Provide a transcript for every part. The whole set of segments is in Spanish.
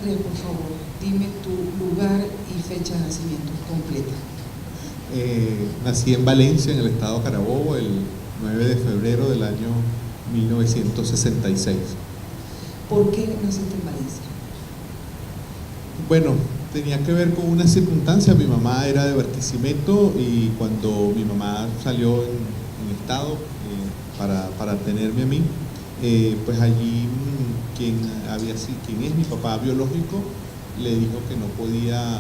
Andrés, por favor, dime tu lugar y fecha de nacimiento completa. Nací en Valencia, en el estado de Carabobo, el 9 de febrero del año 1966. ¿Por qué naciste en Valencia? Bueno, tenía que ver con una circunstancia. Mi mamá era de Barquisimeto y cuando mi mamá salió en estado para tenerme a mí, pues allí quien es mi papá biológico le dijo que no podía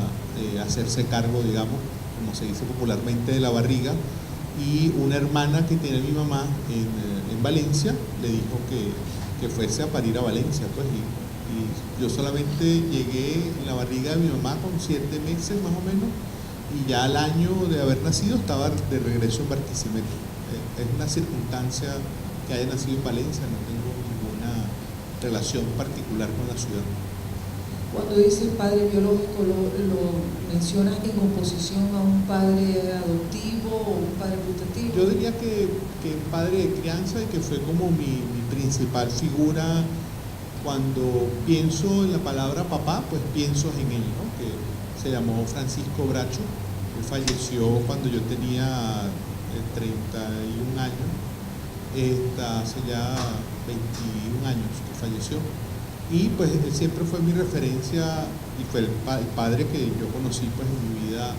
hacerse cargo, digamos, como se dice popularmente, de la barriga, y una hermana que tiene mi mamá en Valencia le dijo que fuese a parir a Valencia, pues, y yo solamente llegué en la barriga de mi mamá con 7 meses más o menos, y ya al año de haber nacido estaba de regreso en Barquisimeto. Es una circunstancia que haya nacido en Valencia, no tengo ninguna relación particular con la ciudad. Cuando dices padre biológico, ¿lo mencionas en oposición a un padre adoptivo o un padre putativo? Yo diría que padre de crianza y que fue como mi principal figura. Cuando pienso en la palabra papá, pues pienso en él, ¿no? Que se llamó Francisco Bracho. Él falleció cuando yo tenía 31 años. Hace ya 21 años que falleció. Y pues él siempre fue mi referencia y fue el padre que yo conocí pues en mi vida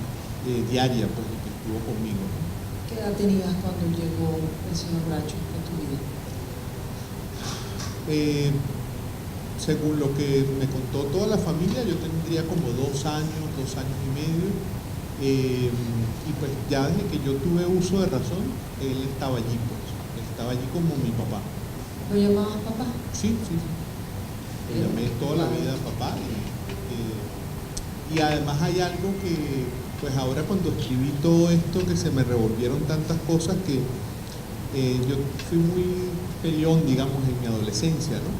diaria, pues, y que estuvo conmigo, ¿no? ¿Qué edad tenías cuando llegó el señor Bracho a tu vida? Según lo que me contó toda la familia, yo tendría como 2 años y medio. Y pues ya desde que yo tuve uso de razón, él estaba allí, pues. Él estaba allí como mi papá. ¿Lo llamabas papá? Sí. Lo llamé toda la vida papá. Y además hay algo que, pues ahora cuando escribí todo esto, que se me revolvieron tantas cosas que yo fui muy peleón, digamos, en mi adolescencia, ¿no?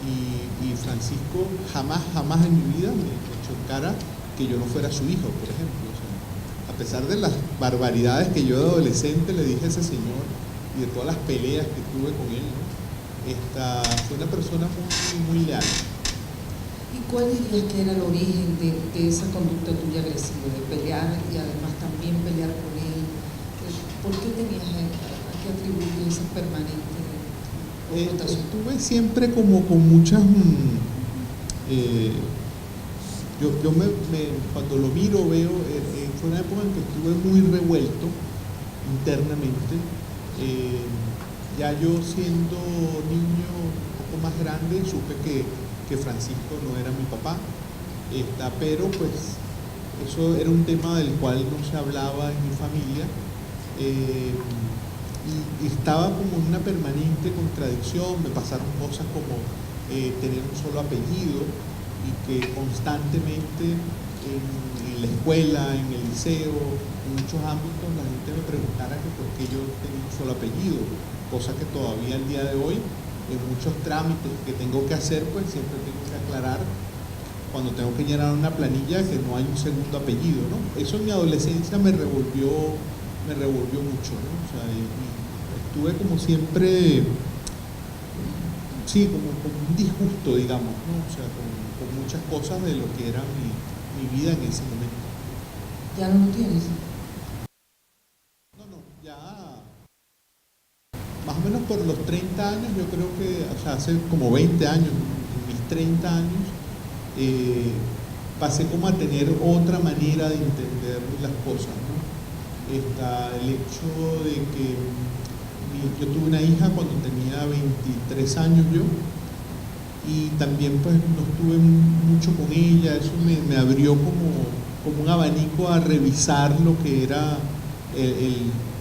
Y Francisco jamás en mi vida me echó en cara que yo no fuera su hijo, por ejemplo. O sea, a pesar de las barbaridades que yo de adolescente le dije a ese señor y de todas las peleas que tuve con él, ¿no? Fue una persona muy leal. ¿Y cuál dirías que era el origen de esa conducta tuya agresiva, de pelear y además también pelear con él? ¿Por qué tenías a qué atribuir esa permanente confrontación? Estuve siempre como con muchas... cuando lo miro veo, fue una época en que estuve muy revuelto internamente. Ya yo siendo niño un poco más grande supe que Francisco no era mi papá, pero pues eso era un tema del cual no se hablaba en mi familia, y estaba como en una permanente contradicción. Me pasaron cosas como tener un solo apellido y que constantemente en la escuela, en el liceo, en muchos ámbitos la gente me preguntara que por qué yo tenía un solo apellido, cosa que todavía al día de hoy en muchos trámites que tengo que hacer, pues siempre tengo que aclarar cuando tengo que llenar una planilla que no hay un segundo apellido, ¿no? Eso en mi adolescencia me revolvió mucho, ¿no? O sea, y estuve como siempre, sí, como un disgusto, digamos, ¿no? O sea, con muchas cosas de lo que era mi vida en ese momento. ¿Ya no lo tienes? No, ya más o menos por los 30 años, yo creo que, o sea, hace como 20 años, en mis 30 años, pasé como a tener otra manera de entender las cosas, ¿no? El hecho de que yo tuve una hija cuando tenía 23 años yo, y también pues no estuve mucho con ella. Eso me abrió como un abanico a revisar lo que era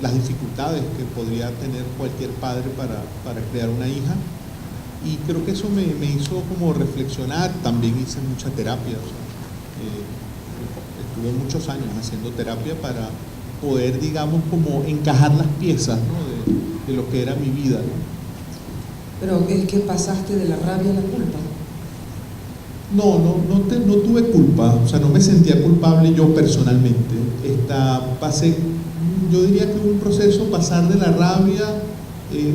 las dificultades que podría tener cualquier padre para crear una hija, y creo que eso me hizo como reflexionar. También hice mucha terapia, o sea, estuve muchos años haciendo terapia para poder, digamos, como encajar las piezas, ¿no? de lo que era mi vida, ¿no? Pero es que pasaste de la rabia a la culpa. No tuve culpa, o sea, no me sentía culpable yo personalmente. Yo diría que hubo un proceso, pasar de la rabia.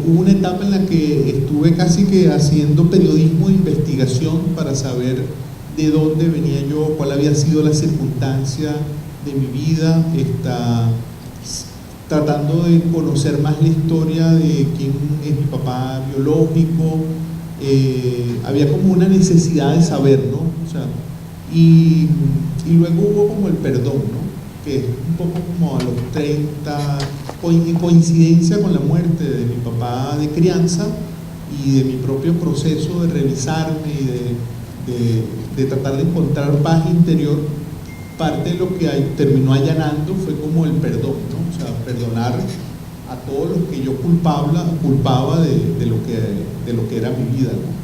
Hubo una etapa en la que estuve casi que haciendo periodismo de investigación para saber de dónde venía yo, cuál había sido la circunstancia de mi vida, tratando de conocer más la historia de quién es mi papá biológico. Había como una necesidad de saber, ¿no? O sea, y luego hubo como el perdón, ¿no? Que es un poco como a los 30, en coincidencia con la muerte de mi papá de crianza y de mi propio proceso de revisarme y de tratar de encontrar paz interior. Parte de lo que terminó allanando fue como el perdón, ¿no? O sea, perdonar a todos los que yo culpaba de lo que era mi vida, ¿no?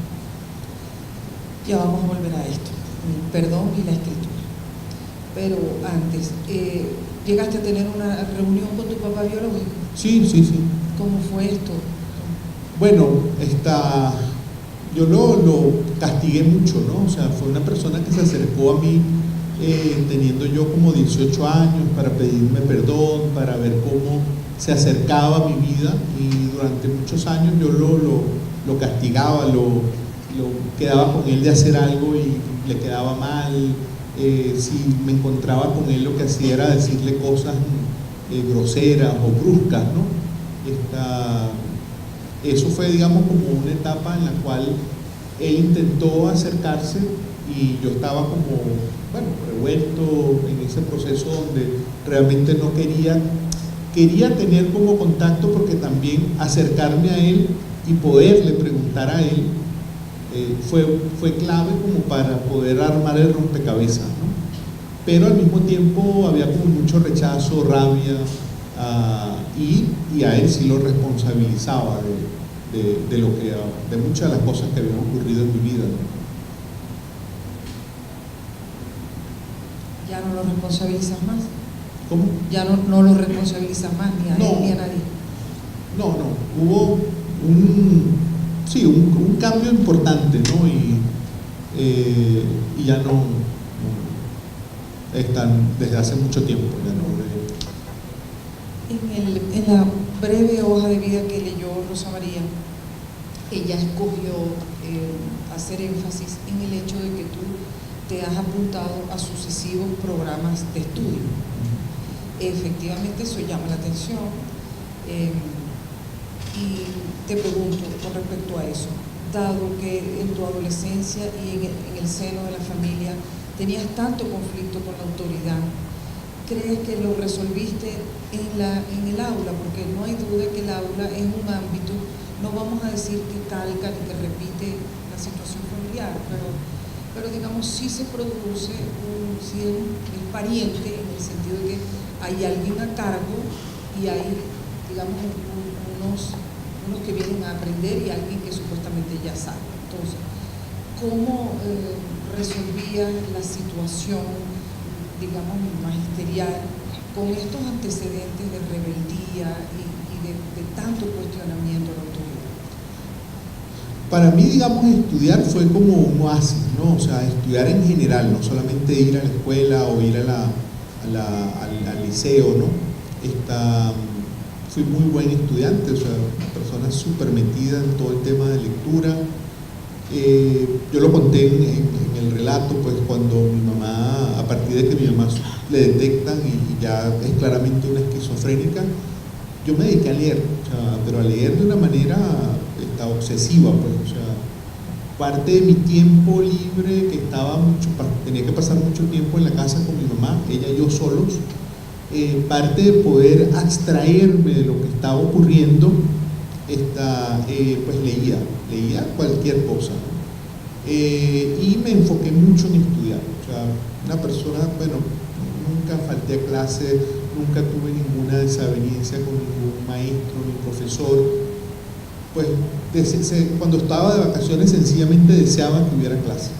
Ya vamos a volver a esto, el perdón y la escritura. Pero antes, ¿llegaste a tener una reunión con tu papá biológico? Sí. ¿Cómo fue esto? Bueno, yo lo castigué mucho, ¿no? O sea, fue una persona que se acercó a mí teniendo yo como 18 años para pedirme perdón, para ver cómo se acercaba a mi vida, y durante muchos años yo lo castigaba, lo quedaba con él de hacer algo y le quedaba mal. Si me encontraba con él, lo que hacía era decirle cosas groseras o bruscas, ¿no? Eso fue, digamos, como una etapa en la cual él intentó acercarse y yo estaba como, bueno, revuelto en ese proceso donde realmente no quería tener como contacto, porque también acercarme a él y poderle preguntar a él fue clave como para poder armar el rompecabezas, ¿no? Pero al mismo tiempo había como mucho rechazo, rabia, y a él sí lo responsabilizaba de muchas de las cosas que habían ocurrido en mi vida, ¿no? ¿Ya no lo responsabilizas más? ¿Cómo? ¿Ya no lo responsabilizas más ni a él ni a nadie? No, hubo un cambio importante, ¿no? Y ya no están desde hace mucho tiempo, ya no. En la breve hoja de vida que leyó Rosa María, ella escogió hacer énfasis en el hecho de que tú te has apuntado a sucesivos programas de estudio. Efectivamente, eso llama la atención. Y te pregunto con respecto a eso, dado que en tu adolescencia y en el seno de la familia tenías tanto conflicto con la autoridad, ¿crees que lo resolviste en el aula? Porque no hay duda que el aula es un ámbito, no vamos a decir que calca ni que repite la situación familiar, pero digamos sí se produce, sí es pariente, en el sentido de que hay alguien a cargo y hay, digamos, unos que vienen a aprender y alguien que supuestamente ya sabe. Entonces, ¿cómo resolvías la situación, digamos, magisterial con estos antecedentes de rebeldía y de tanto cuestionamiento a la autoridad? Para mí, digamos, estudiar fue como un oasis, ¿no? O sea, estudiar en general, no solamente ir a la escuela o ir al liceo, ¿no? Fui muy buen estudiante, o sea, una persona súper metida en todo el tema de lectura. Yo lo conté en el relato, pues cuando mi mamá, a partir de que mi mamá le detectan y ya es claramente una esquizofrénica, yo me dediqué a leer, o sea, pero a leer de una manera obsesiva, pues, o sea, parte de mi tiempo libre, que tenía que pasar mucho tiempo en la casa con mi mamá, ella y yo solos, parte de poder abstraerme de lo que estaba ocurriendo, pues leía cualquier cosa, ¿no? Y me enfoqué mucho en estudiar, o sea, una persona, bueno, nunca falté a clase, nunca tuve ninguna desaveniencia con ningún maestro ni profesor. Pues cuando estaba de vacaciones sencillamente deseaba que hubiera clase.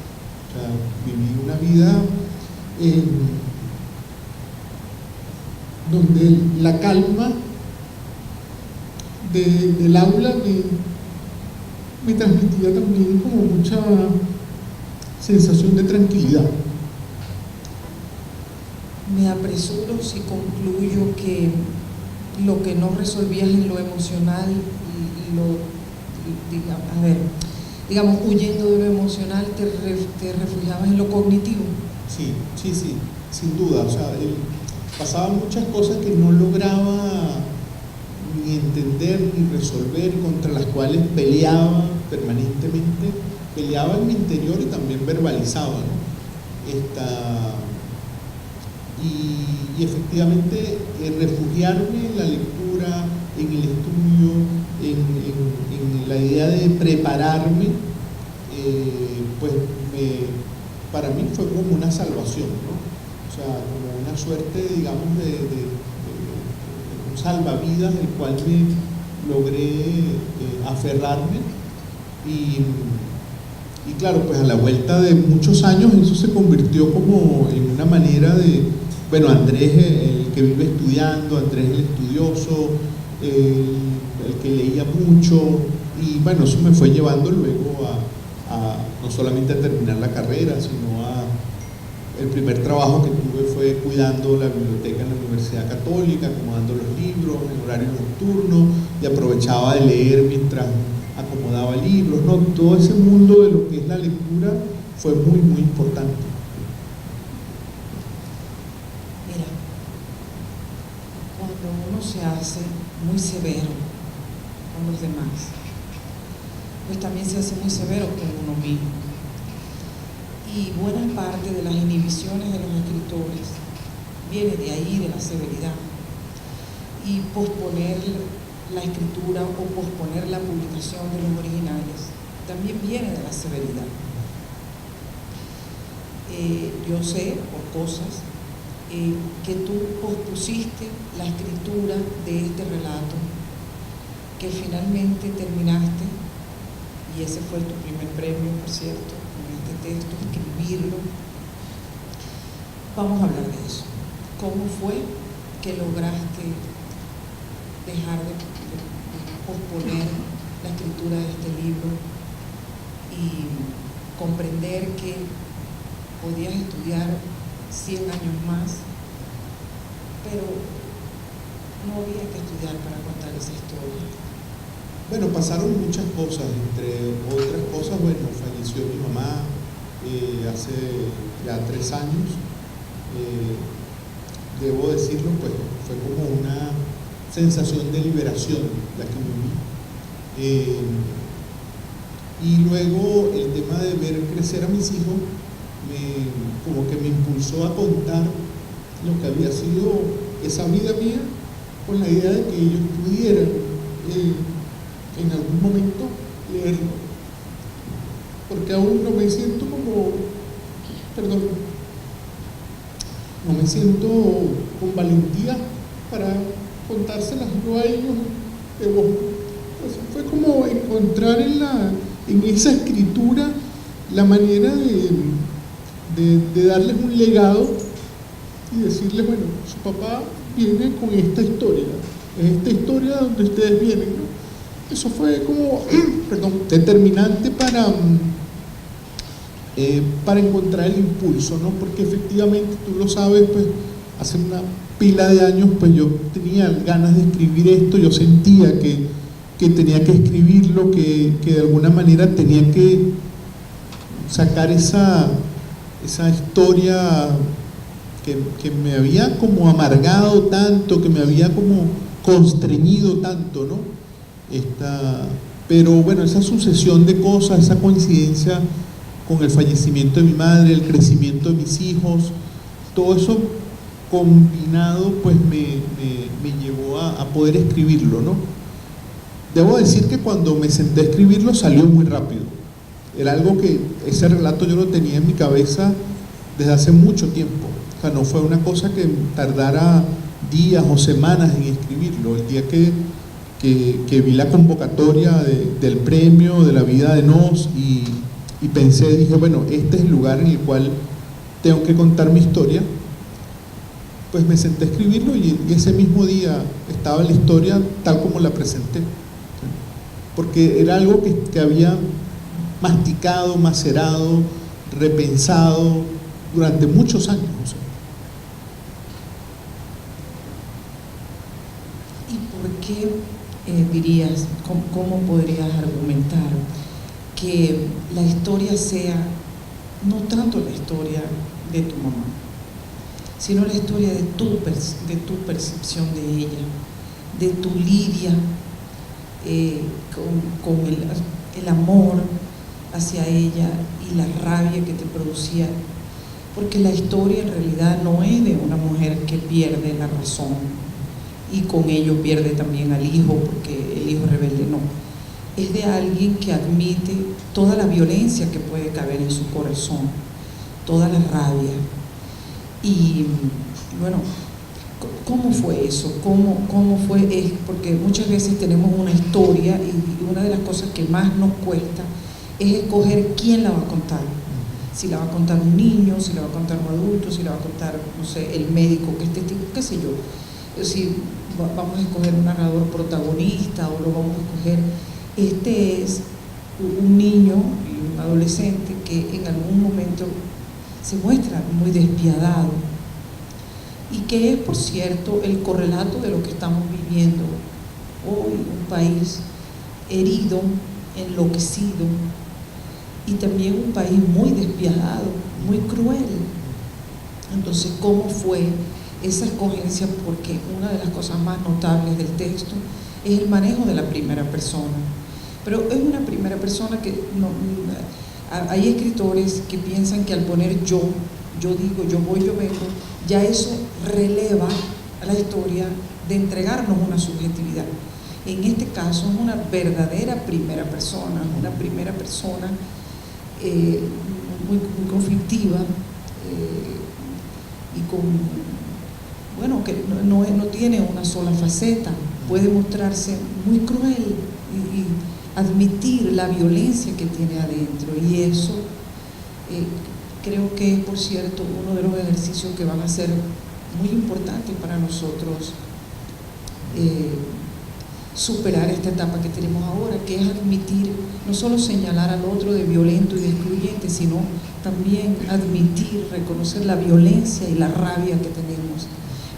O sea, viví una vida donde la calma del aula me transmitía también como mucha sensación de tranquilidad. Me apresuro si concluyo que lo que no resolvías en lo emocional, digamos, huyendo de lo emocional, te refugiabas en lo cognitivo. Sí, sin duda. O sea, pasaban muchas cosas que no lograba ni entender ni resolver, contra las cuales peleaba permanentemente, peleaba en mi interior y también verbalizaba, ¿no? Y efectivamente refugiarme en la lectura, en el estudio, en la idea de prepararme, pues para mí fue como una salvación, ¿no? O sea, como una suerte, digamos, de un salvavidas del cual me logré aferrarme y claro, pues a la vuelta de muchos años eso se convirtió como en una manera de, bueno, Andrés el que vive estudiando, Andrés el estudioso, el que leía mucho, y bueno, eso me fue llevando luego a no solamente a terminar la carrera, sino a el primer trabajo que tuve fue cuidando la biblioteca en la Universidad Católica, acomodando los libros en horario nocturno, y aprovechaba de leer mientras acomodaba libros, ¿no? Todo ese mundo de lo que es la lectura fue muy, muy importante. Mira, cuando uno se hace muy severo con los demás, pues también se hace muy severo con uno mismo. Y buena parte de las inhibiciones de los escritores viene de ahí, de la severidad. Y posponer la escritura o posponer la publicación de los originales también viene de la severidad. Yo sé, por cosas, que tú pospusiste la escritura de este relato, que finalmente terminaste, y ese fue tu primer premio, por cierto, con este texto, escribirlo. Vamos a hablar de eso. ¿Cómo fue que lograste dejar de posponer la escritura de este libro y comprender que podías estudiar 100 años más, pero no había que estudiar para contar esa historia? Bueno, pasaron muchas cosas, entre otras cosas, bueno, falleció mi mamá hace ya 3 años. Debo decirlo, pues fue como una sensación de liberación la que viví. Y luego el tema de ver crecer a mis hijos como que me impulsó a contar lo que había sido esa vida mía, con la idea de que ellos pudieran en algún momento leerlo, porque aún no me siento no me siento con valentía para contárselas yo a ellos de voz. Pues fue como encontrar en esa escritura la manera de darles un legado y decirles, bueno, su papá viene con esta historia, es esta historia donde ustedes vienen, ¿no? Eso fue como, determinante para encontrar el impulso, ¿no? Porque efectivamente, tú lo sabes, pues hace una pila de años, pues yo tenía ganas de escribir esto, yo sentía que tenía que escribirlo, que de alguna manera tenía que sacar esa historia que me había como amargado tanto, que me había como constreñido tanto, ¿no? Pero bueno, esa sucesión de cosas, esa coincidencia con el fallecimiento de mi madre, el crecimiento de mis hijos, todo eso combinado pues me llevó a poder escribirlo, ¿no? Debo decir que cuando me senté a escribirlo salió muy rápido. Era algo que, ese relato yo lo tenía en mi cabeza desde hace mucho tiempo. O sea, no fue una cosa que tardara días o semanas en escribirlo. El día que vi la convocatoria del premio de la vida de Nos y pensé, dije, bueno, este es el lugar en el cual tengo que contar mi historia, pues me senté a escribirlo y ese mismo día estaba la historia tal como la presenté, porque era algo que había masticado, macerado, repensado durante muchos años. ¿Y por qué dirías, cómo podrías argumentar que la historia sea no tanto la historia de tu mamá, sino la historia de tu percepción de ella, de tu lidia con el amor hacia ella y la rabia que te producía, porque la historia en realidad no es de una mujer que pierde la razón y con ello pierde también al hijo, porque el hijo rebelde no. Es de alguien que admite toda la violencia que puede caber en su corazón, toda la rabia. Y bueno, ¿cómo fue eso? ¿Cómo fue? Porque muchas veces tenemos una historia y una de las cosas que más nos cuesta es escoger quién la va a contar. Si la va a contar un niño, si la va a contar un adulto, si la va a contar, no sé, el médico que es testigo, qué sé yo. Si vamos a escoger un narrador protagonista o lo vamos a escoger. Este es un niño y un adolescente que en algún momento se muestra muy despiadado y que es, por cierto, el correlato de lo que estamos viviendo hoy, un país herido, enloquecido y también un país muy despiadado, muy cruel. Entonces, ¿cómo fue esa escogencia? Porque una de las cosas más notables del texto es el manejo de la primera persona. Pero es una primera persona que no, hay escritores que piensan que al poner yo digo, yo voy, yo vengo, ya eso releva a la historia de entregarnos una subjetividad. En este caso es una verdadera primera persona, una primera persona muy conflictiva y con, bueno, que no tiene una sola faceta, puede mostrarse muy cruel y admitir la violencia que tiene adentro, y eso creo que es, por cierto, uno de los ejercicios que van a ser muy importantes para nosotros superar esta etapa que tenemos ahora, que es admitir, no solo señalar al otro de violento y de excluyente, sino también admitir, reconocer la violencia y la rabia que tenemos.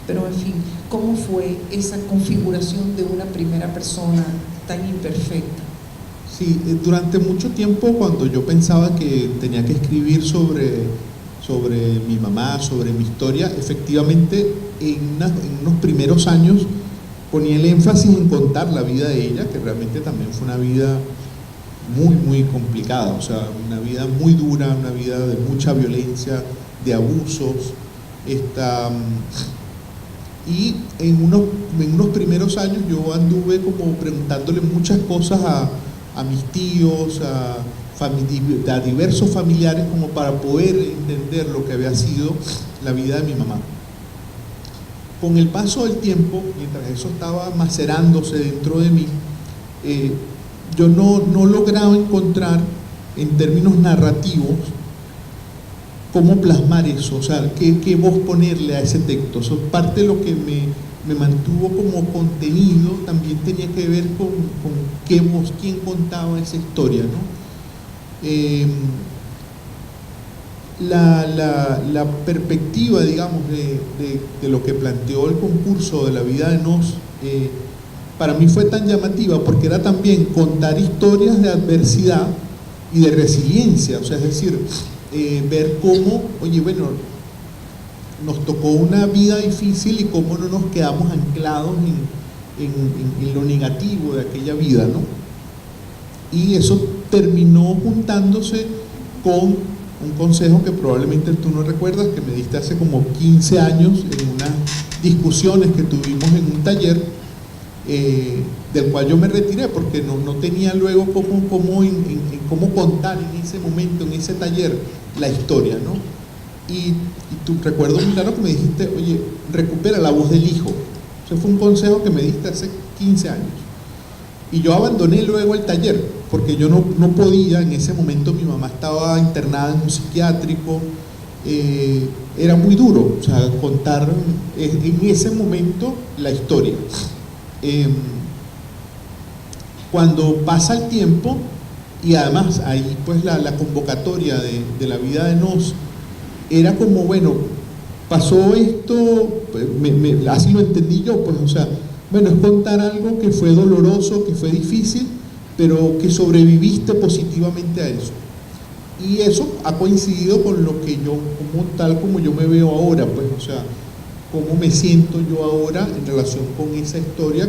Pero en fin, ¿cómo fue esa configuración de una primera persona tan imperfecta? Sí, durante mucho tiempo, cuando yo pensaba que tenía que escribir sobre mi mamá, sobre mi historia, efectivamente en unos primeros años ponía el énfasis en contar la vida de ella, que realmente también fue una vida muy, muy complicada, o sea, una vida muy dura, una vida de mucha violencia, de abusos. Y en unos primeros años yo anduve como preguntándole muchas cosas a mis tíos, a diversos familiares, como para poder entender lo que había sido la vida de mi mamá. Con el paso del tiempo, mientras eso estaba macerándose dentro de mí, yo no lograba encontrar en términos narrativos cómo plasmar eso, o sea, qué voz ponerle a ese texto. Eso, parte de lo que me mantuvo como contenido también tenía que ver con qué voz, quién contaba esa historia, ¿no? La perspectiva, digamos, de lo que planteó el concurso de la vida de Nos, para mí fue tan llamativa porque era también contar historias de adversidad y de resiliencia, o sea, es decir, ver cómo, oye, bueno, nos tocó una vida difícil y cómo no nos quedamos anclados en lo negativo de aquella vida, ¿no? Y eso terminó juntándose con un consejo que probablemente tú no recuerdas, que me diste hace como 15 años en unas discusiones que tuvimos en un taller, del cual yo me retiré porque no tenía luego cómo contar en ese momento, en ese taller, la historia, ¿no? Y tú recuerdo muy claro que me dijiste, oye, recupera la voz del hijo. Ese fue un consejo que me diste hace 15 años. Y yo abandoné luego el taller, porque yo no podía, en ese momento mi mamá estaba internada en un psiquiátrico, era muy duro, o sea, contar en ese momento la historia. Cuando pasa el tiempo, y además ahí pues la convocatoria de la vida de Nos, era como, bueno, pasó esto, así lo entendí yo, pues, o sea, bueno, es contar algo que fue doloroso, que fue difícil, pero que sobreviviste positivamente a eso. Y eso ha coincidido con lo que yo, tal como yo me veo ahora, pues, o sea, cómo me siento yo ahora en relación con esa historia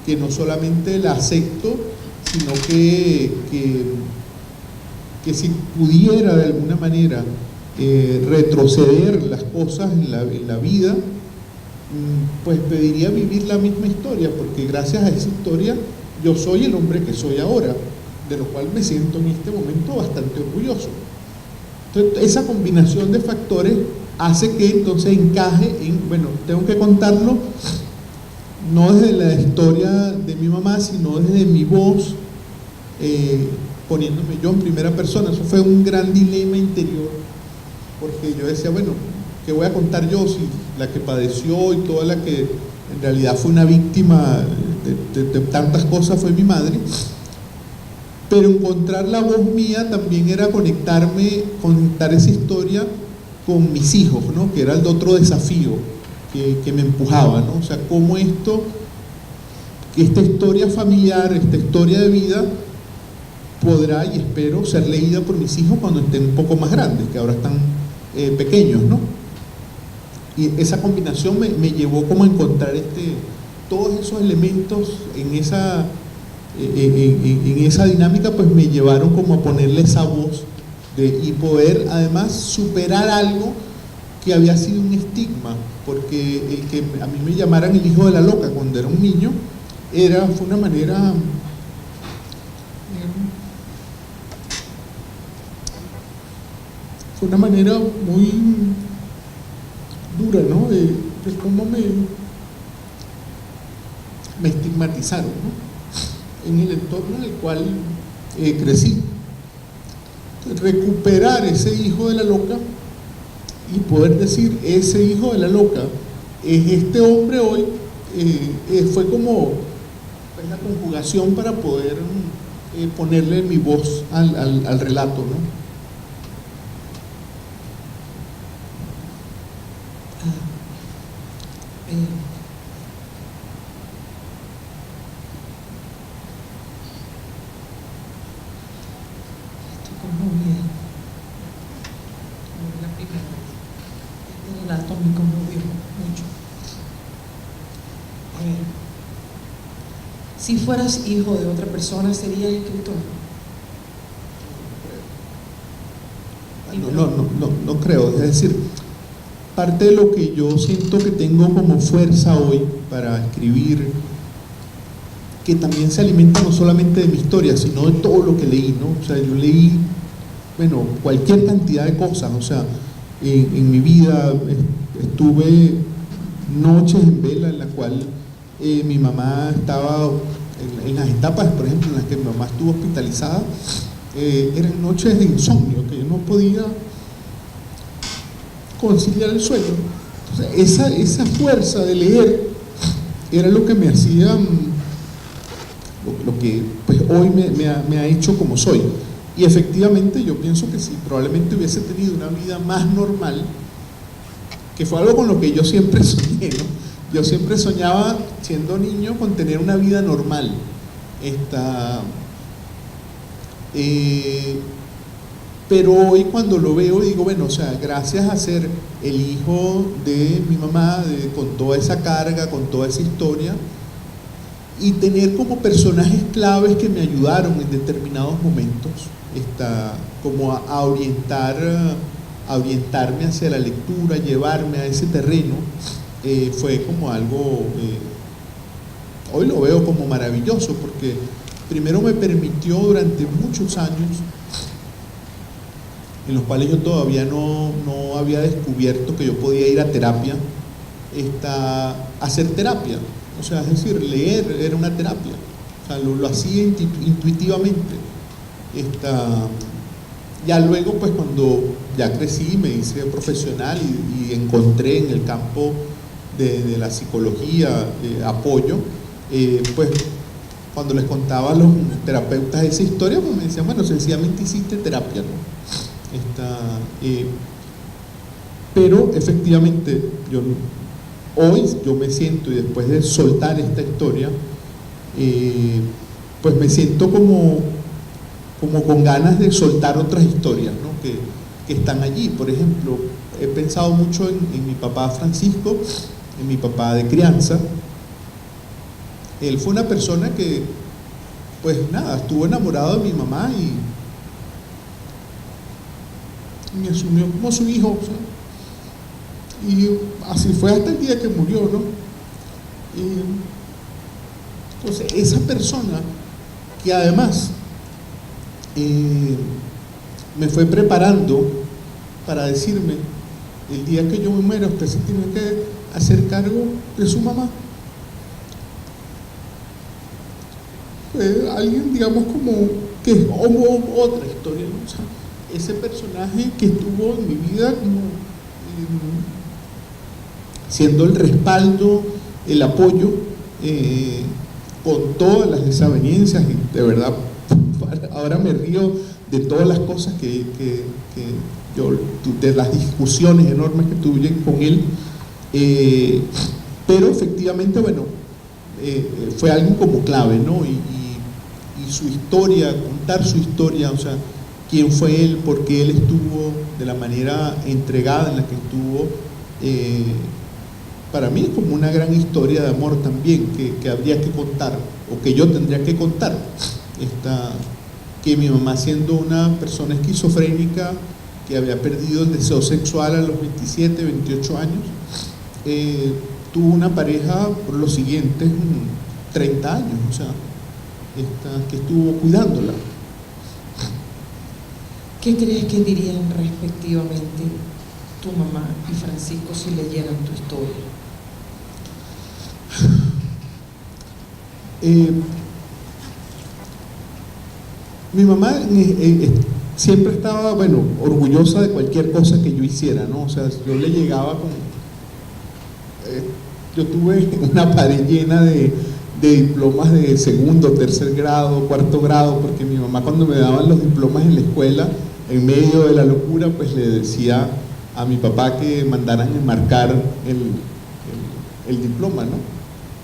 que no solamente la acepto, sino que si pudiera de alguna manera retroceder las cosas en la vida, pues pediría vivir la misma historia, porque gracias a esa historia yo soy el hombre que soy ahora, de lo cual me siento en este momento bastante orgulloso. Entonces, esa combinación de factores hace que entonces encaje en, bueno, tengo que contarlo no desde la historia de mi mamá, sino desde mi voz, poniéndome yo en primera persona. Eso fue un gran dilema interior, porque yo decía, bueno, ¿qué voy a contar yo si la que padeció y toda la que en realidad fue una víctima de tantas cosas fue mi madre? Pero encontrar la voz mía también era conectar esa historia con mis hijos, ¿no? Que era el otro desafío que me empujaba, ¿no? O sea, cómo que esta historia familiar, esta historia de vida podrá, y espero, ser leída por mis hijos cuando estén un poco más grandes, que ahora están pequeños, ¿no? Y esa combinación me llevó como a encontrar todos esos elementos en esa dinámica, pues me llevaron como a ponerle esa voz y poder además superar algo que había sido un estigma, porque el que a mí me llamaran el hijo de la loca cuando era un niño fue una manera muy dura, ¿no? De cómo me estigmatizaron, ¿no? En el entorno en el cual crecí. Recuperar ese hijo de la loca y poder decir, ese hijo de la loca es este hombre hoy, fue como la conjugación para poder ponerle mi voz al relato, ¿no? Estoy conmovida. Como la primera vez. Este relato me conmovió mucho. A ver, si fueras hijo de otra persona, ¿serías escritor? No creo, es decir, parte de lo que yo siento que tengo como fuerza hoy para escribir, que también se alimenta no solamente de mi historia, sino de todo lo que leí, ¿no? O sea, yo leí, bueno, cualquier cantidad de cosas, o sea, en mi vida estuve noches en vela en la cual mi mamá estaba en las etapas, por ejemplo, en las que mi mamá estuvo hospitalizada, eran noches de insomnio, que yo no podía conciliar el sueño. Entonces, esa fuerza de leer era lo que me hacía, lo que pues hoy me ha hecho como soy. Y efectivamente yo pienso que si probablemente hubiese tenido una vida más normal, que fue algo con lo que yo siempre soñé, ¿no? Yo siempre soñaba, siendo niño, con tener una vida normal. Pero hoy cuando lo veo digo, bueno, o sea, gracias a ser el hijo de mi mamá, con toda esa carga, con toda esa historia, y tener como personajes claves que me ayudaron en determinados momentos, como a orientarme hacia la lectura, llevarme a ese terreno, fue como algo, hoy lo veo como maravilloso, porque primero me permitió durante muchos años, en los cuales yo todavía no había descubierto que yo podía ir a terapia, hacer terapia. O sea, es decir, leer era una terapia. O sea, lo hacía intuitivamente. Ya luego, pues cuando ya crecí, me hice profesional y encontré en el campo de la psicología apoyo, pues cuando les contaba a los terapeutas esa historia, pues me decían, bueno, sencillamente hiciste terapia, ¿no? Pero efectivamente hoy yo me siento, y después de soltar esta historia, pues me siento como con ganas de soltar otras historias, ¿no? que están allí. Por ejemplo, he pensado mucho en mi papá Francisco, en mi papá de crianza. Él fue una persona que, pues nada, estuvo enamorado de mi mamá y me asumió como su hijo, o sea, y así fue hasta el día que murió, ¿no? Entonces, esa persona que además me fue preparando para decirme: el día que yo me muera, usted se tiene que hacer cargo de su mamá. Alguien, digamos, como que hubo otra historia, ¿no? O sea, ese personaje que estuvo en mi vida como siendo el respaldo, el apoyo, con todas las desavenencias, y de verdad ahora me río de todas las cosas que yo, de las discusiones enormes que tuve con él, pero efectivamente, bueno, fue algo como clave, ¿no? Y su historia, contar su historia, o sea, quién fue él, por qué él estuvo de la manera entregada en la que estuvo, para mí es como una gran historia de amor también, que habría que contar, o que yo tendría que contar. Que mi mamá, siendo una persona esquizofrénica que había perdido el deseo sexual a los 27, 28 años, tuvo una pareja por los siguientes 30 años, o sea, que estuvo cuidándola. ¿Qué crees que dirían respectivamente tu mamá y Francisco si leyeran tu historia? Mi mamá siempre estaba, bueno, orgullosa de cualquier cosa que yo hiciera, ¿no? O sea, yo le llegaba con... yo tuve una pared llena de diplomas de segundo, tercer grado, cuarto grado, porque mi mamá, cuando me daban los diplomas en la escuela, en medio de la locura, pues le decía a mi papá que mandaran enmarcar el diploma, ¿no?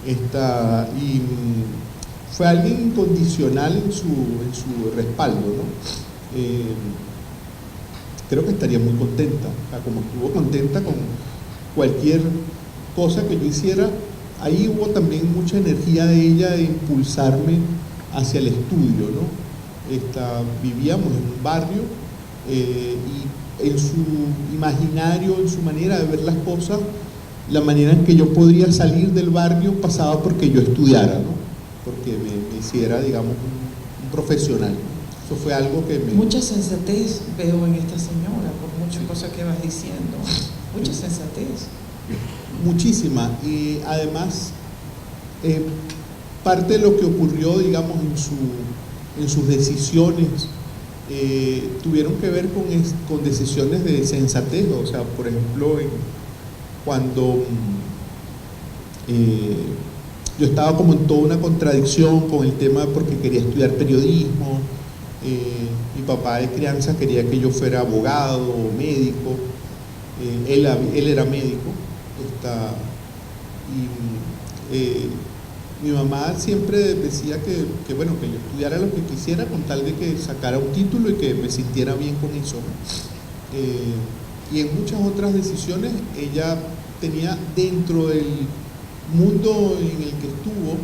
Y fue alguien incondicional en su respaldo, ¿no? Creo que estaría muy contenta, o sea, como estuvo contenta con cualquier cosa que yo hiciera. Ahí hubo también mucha energía de ella de impulsarme hacia el estudio, ¿no? Vivíamos en un barrio, y en su imaginario, en su manera de ver las cosas, la manera en que yo podría salir del barrio pasaba porque yo estudiara, ¿no? Porque me hiciera, digamos, un profesional. Eso fue algo que me... Mucha sensatez veo en esta señora, por muchas cosas que vas diciendo. Mucha sensatez. Muchísima. Y además, parte de lo que ocurrió, digamos, en sus decisiones, tuvieron que ver con decisiones de sensatez. O sea, por ejemplo, cuando yo estaba como en toda una contradicción con el tema, porque quería estudiar periodismo, mi papá de crianza quería que yo fuera abogado o médico, él era médico, mi mamá siempre decía que bueno, que yo estudiara lo que quisiera con tal de que sacara un título y que me sintiera bien con eso, ¿no? Y en muchas otras decisiones ella tenía, dentro del mundo en el que estuvo,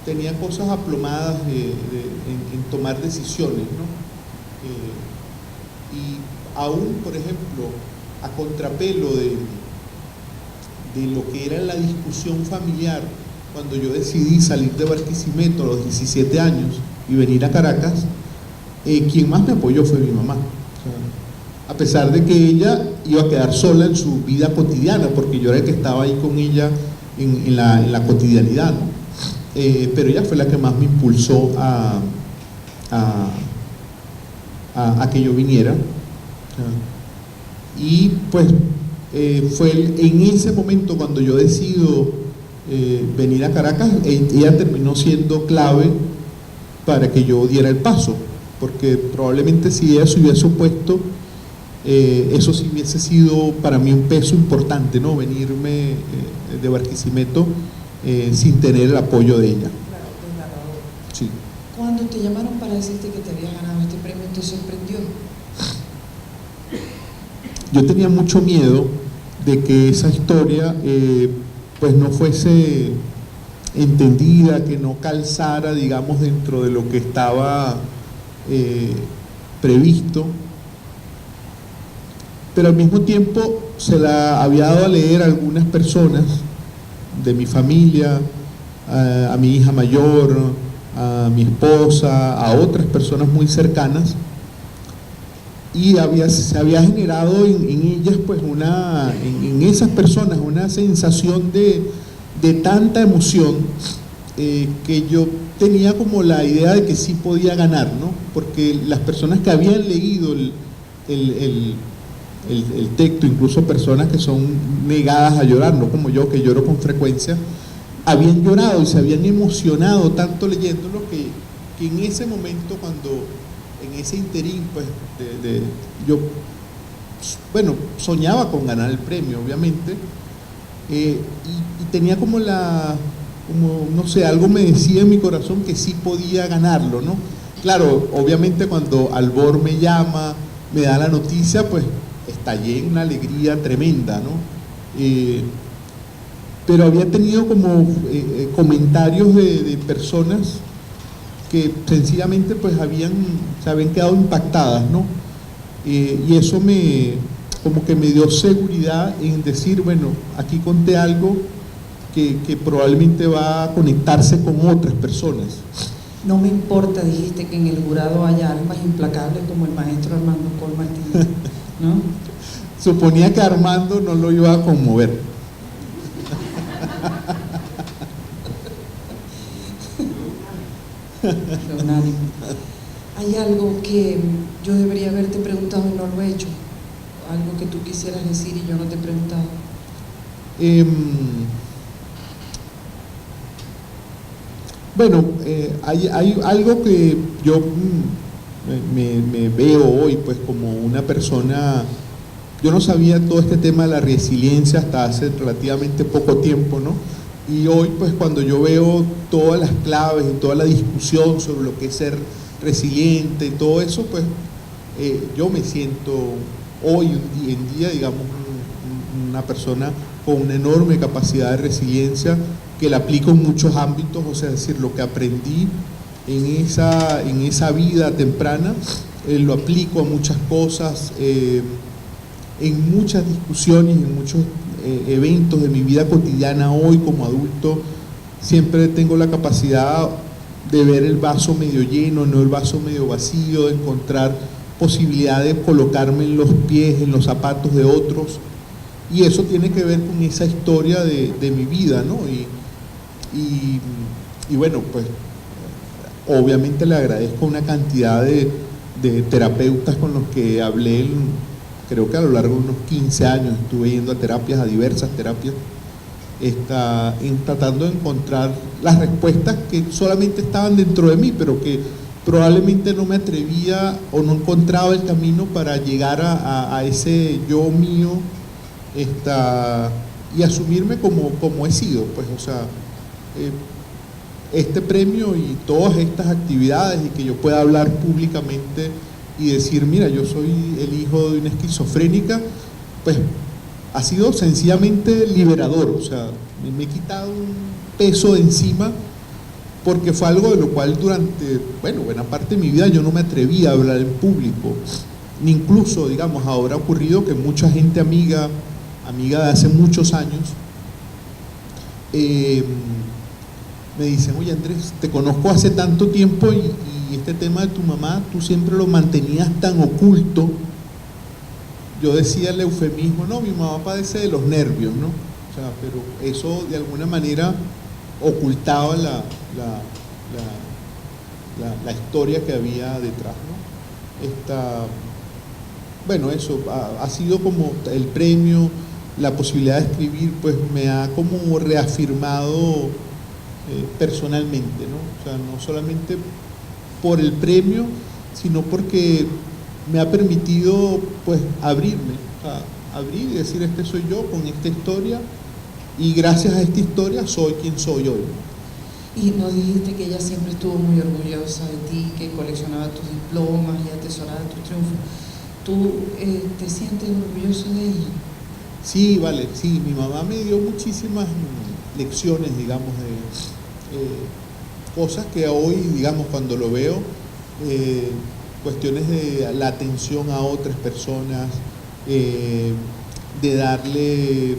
tenía cosas aplomadas en tomar decisiones, ¿no? Y aún, por ejemplo, a contrapelo de lo que era la discusión familiar, cuando yo decidí salir de Barquisimeto a los 17 años y venir a Caracas, quien más me apoyó fue mi mamá. O sea, a pesar de que ella iba a quedar sola en su vida cotidiana, porque yo era el que estaba ahí con ella en la cotidianidad, ¿no? Pero ella fue la que más me impulsó a que yo viniera. Y pues fue en ese momento cuando yo decido venir a Caracas, ella terminó siendo clave para que yo diera el paso, porque probablemente si ella se hubiese opuesto, eso sí hubiese sido para mí un peso importante, ¿no? Venirme de Barquisimeto sin tener el apoyo de ella. Claro, Sí. Cuando te llamaron para decirte que te habías ganado este premio, ¿te sorprendió? Yo tenía mucho miedo de que esa historia pues no fuese entendida, que no calzara, digamos, dentro de lo que estaba previsto, pero al mismo tiempo se la había dado a leer a algunas personas de mi familia, a mi hija mayor, a mi esposa, a otras personas muy cercanas, y se había generado en ellas, pues en esas personas, una sensación de tanta emoción que yo tenía como la idea de que sí podía ganar, ¿no? Porque las personas que habían leído el texto, incluso personas que son negadas a llorar, no como yo, que lloro con frecuencia, habían llorado y se habían emocionado tanto leyéndolo que en ese momento, cuando en ese interín, pues yo, bueno, soñaba con ganar el premio, obviamente, y tenía como no sé, algo me decía en mi corazón que sí podía ganarlo, ¿no? Claro, obviamente cuando Albor me llama, me da la noticia, pues estallé en una alegría tremenda, ¿no? Pero había tenido como comentarios de personas que sencillamente pues se habían quedado impactadas, ¿no? Y eso como que me dio seguridad en decir, bueno, aquí conté algo que probablemente va a conectarse con otras personas. No me importa, dijiste, que en el jurado haya almas implacables como el maestro Armando Col Martínez, ¿no? Suponía que Armando no lo iba a conmover. Unánime. Hay algo que yo debería haberte preguntado y no lo he hecho, algo que tú quisieras decir y yo no te he preguntado. Bueno, hay algo que yo me veo hoy pues como una persona. Yo no sabía todo este tema de la resiliencia hasta hace relativamente poco tiempo, ¿no? Y hoy, pues cuando yo veo todas las claves y toda la discusión sobre lo que es ser resiliente y todo eso, pues yo me siento hoy en día, digamos, una persona con una enorme capacidad de resiliencia que la aplico en muchos ámbitos, o sea, es decir, lo que aprendí en esa vida temprana, lo aplico a muchas cosas, en muchas discusiones, en muchos eventos de mi vida cotidiana hoy como adulto. Siempre tengo la capacidad de ver el vaso medio lleno, no el vaso medio vacío, de encontrar posibilidad de colocarme en los pies, en los zapatos de otros, y eso tiene que ver con esa historia de mi vida, ¿no? Y bueno, pues obviamente le agradezco una cantidad de terapeutas con los que hablé, creo que a lo largo de unos 15 años estuve yendo a terapias, a diversas terapias, tratando de encontrar las respuestas que solamente estaban dentro de mí, pero que probablemente no me atrevía o no encontraba el camino para llegar a ese yo mío, y asumirme como he sido, pues, o sea, este premio y todas estas actividades, y que yo pueda hablar públicamente y decir, mira, yo soy el hijo de una esquizofrénica, pues ha sido sencillamente liberador. O sea, me he quitado un peso de encima, porque fue algo de lo cual durante, bueno, buena parte de mi vida yo no me atrevía a hablar en público. Ni incluso, digamos, ahora ha ocurrido que mucha gente amiga de hace muchos años, me dicen, oye Andrés, te conozco hace tanto tiempo y este tema de tu mamá, tú siempre lo mantenías tan oculto. Yo decía el eufemismo, no, mi mamá padece de los nervios, ¿no? O sea, pero eso de alguna manera ocultaba la historia que había detrás, ¿no? Bueno, eso ha sido como el premio, la posibilidad de escribir, pues me ha como reafirmado personalmente, ¿no? O sea, no solamente por el premio, sino porque me ha permitido pues abrirme, o sea, abrir y decir, este soy yo con esta historia, y gracias a esta historia soy quien soy hoy. Y nos dijiste que ella siempre estuvo muy orgullosa de ti, que coleccionaba tus diplomas y atesoraba tus triunfos. ¿Tú te sientes orgulloso de ella? Sí, vale, sí, mi mamá me dio muchísimas lecciones, digamos, de cosas que hoy, digamos, cuando lo veo, cuestiones de la atención a otras personas, de darle...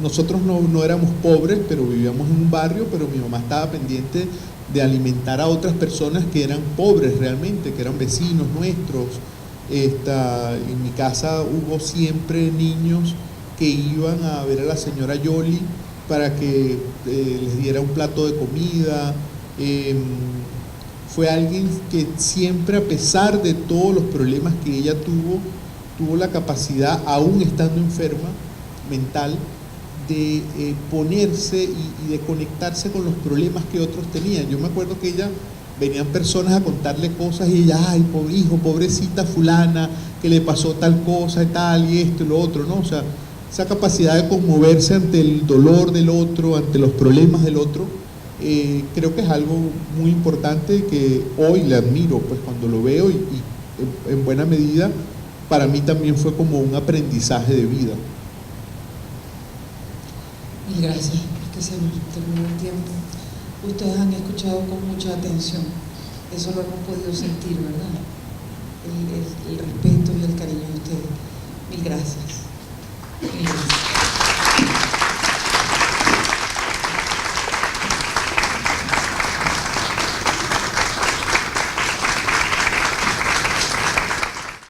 Nosotros no éramos pobres, pero vivíamos en un barrio, pero mi mamá estaba pendiente de alimentar a otras personas que eran pobres realmente, que eran vecinos nuestros. En mi casa hubo siempre niños que iban a ver a la señora Yoli para que les diera un plato de comida. Fue alguien que siempre, a pesar de todos los problemas que ella tuvo la capacidad, aún estando enferma mental, de ponerse y de conectarse con los problemas que otros tenían. Yo me acuerdo que venían personas a contarle cosas y ella, ay, pobre hijo, pobrecita fulana, que le pasó tal cosa y tal, y esto y lo otro, ¿no? O sea, esa capacidad de conmoverse ante el dolor del otro, ante los problemas del otro, creo que es algo muy importante que hoy le admiro, pues cuando lo veo y en buena medida para mí también fue como un aprendizaje de vida. Mil gracias, porque se nos terminó el tiempo. Ustedes han escuchado con mucha atención, eso lo hemos podido sentir, ¿verdad? El respeto y el cariño de ustedes. Mil gracias. Mil gracias.